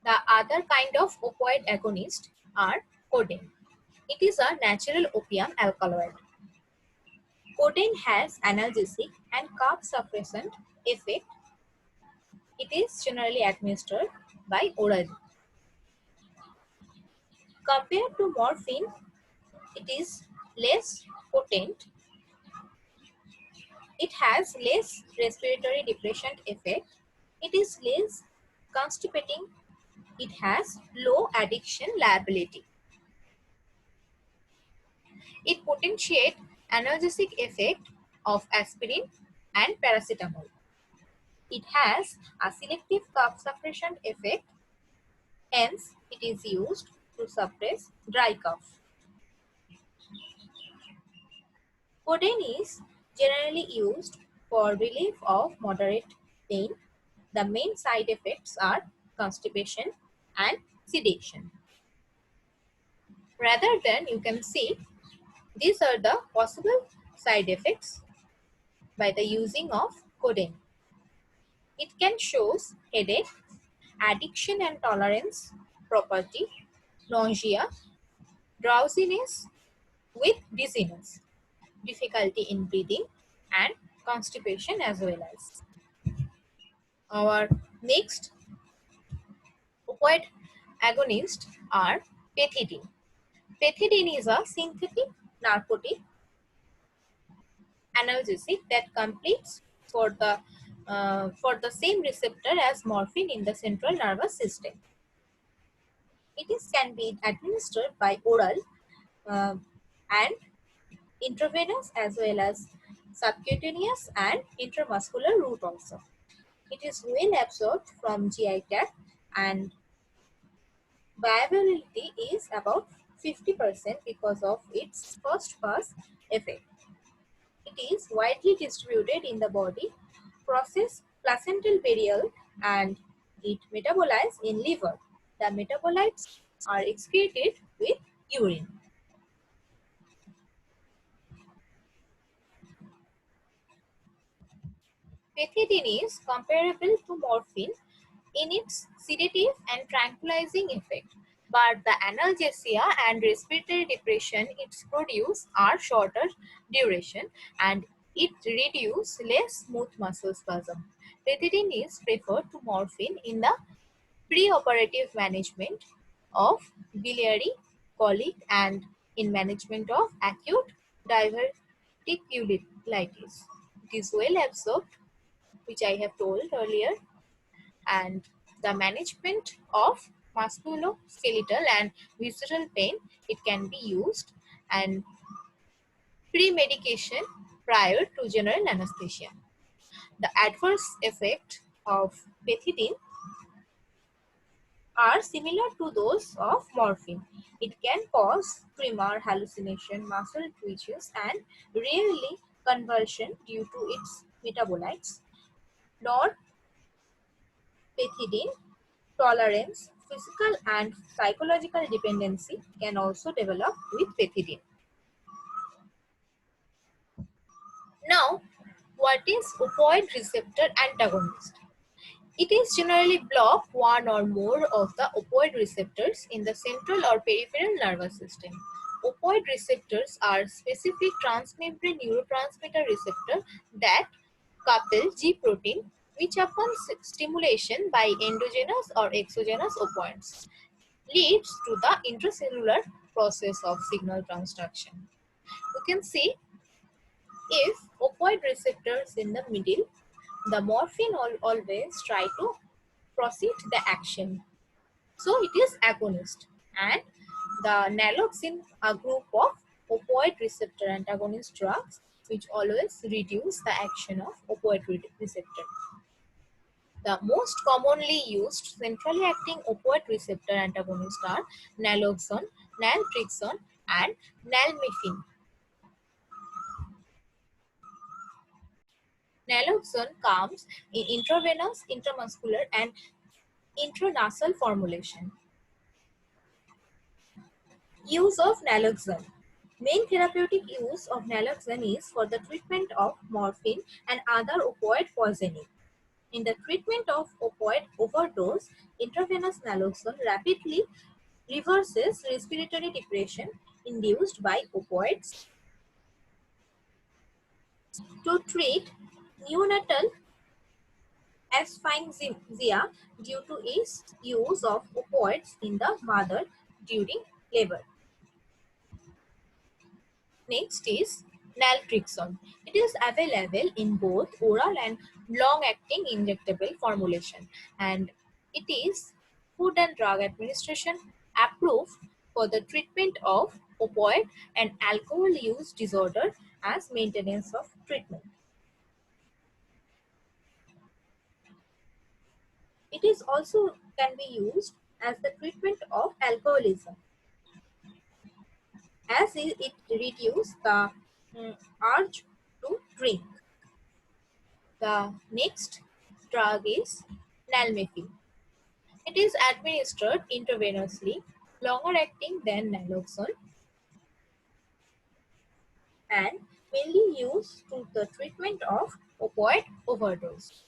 The other kind of opioid agonist are codeine. It is a natural opium alkaloid. Codeine has analgesic and cough suppressant effect. It is generally administered by orally. Compared to morphine, it is less potent. It has less respiratory depression effect. It is less constipating. It has low addiction liability. It potentiates analgesic effect of aspirin and paracetamol. It has a selective cough suppression effect, hence it is used to suppress dry cough. Codeine is generally used for relief of moderate pain. The main side effects are constipation and sedation. Rather than you can see, these are the possible side effects by the using of codeine. It can show headache, addiction and tolerance property, nausea, drowsiness with dizziness, difficulty in breathing, and constipation as well as. Our next opioid agonists are pethidine. Pethidine is a synthetic narcotic analgesic that competes for the same receptor as morphine in the central nervous system. Can be administered by oral and intravenous as well as subcutaneous and intramuscular route also. It is well absorbed from GI tract and viability is about 50% because of its first pass effect. It is widely distributed in the body, process placental burial, and it metabolizes in liver. The metabolites are excreted with urine. Pethidine is comparable to morphine in its sedative and tranquilizing effect, but the analgesia and respiratory depression it produces are shorter duration and it reduces less smooth muscle spasm. Pethidine is preferred to morphine in the preoperative management of biliary colic and in management of acute diverticulitis. It is well absorbed, which I have told earlier, and the management of musculoskeletal and visceral pain it can be used and pre-medication prior to general anesthesia. The adverse effect of pethidine are similar to those of morphine. It can cause tremor, hallucination, muscle twitches, and rarely convulsion due to its metabolites. Norpethidine tolerance, physical and psychological dependency can also develop with pethidine. Now, what is opioid receptor antagonist? It is generally block one or more of the opioid receptors in the central or peripheral nervous system. Opioid receptors are specific transmembrane neurotransmitter receptor that couple G protein which upon stimulation by endogenous or exogenous opioids leads to the intracellular process of signal transduction. You can see if opioid receptors in the middle, the morphine always try to proceed the action. So it is agonist and the naloxone a group of opioid receptor antagonist drugs which always reduce the action of opioid receptor. The most commonly used centrally acting opioid receptor antagonists are naloxone, naltrexone, and nalmefene. Naloxone comes in intravenous, intramuscular, and intranasal formulation. Use of naloxone. Main therapeutic use of naloxone is for the treatment of morphine and other opioid poisoning. In the treatment of opioid overdose, intravenous naloxone rapidly reverses respiratory depression induced by opioids to treat neonatal asphyxia due to its use of opioids in the mother during labor. Next is naltrexone. It is available in both oral and long-acting injectable formulation, and it is Food and Drug Administration approved for the treatment of opioid and alcohol use disorder as maintenance of treatment. It is also can be used as the treatment of alcoholism, as it reduces the urge to drink. The next drug is nalmefene. It is administered intravenously, longer acting than naloxone, and mainly used to the treatment of opioid overdose.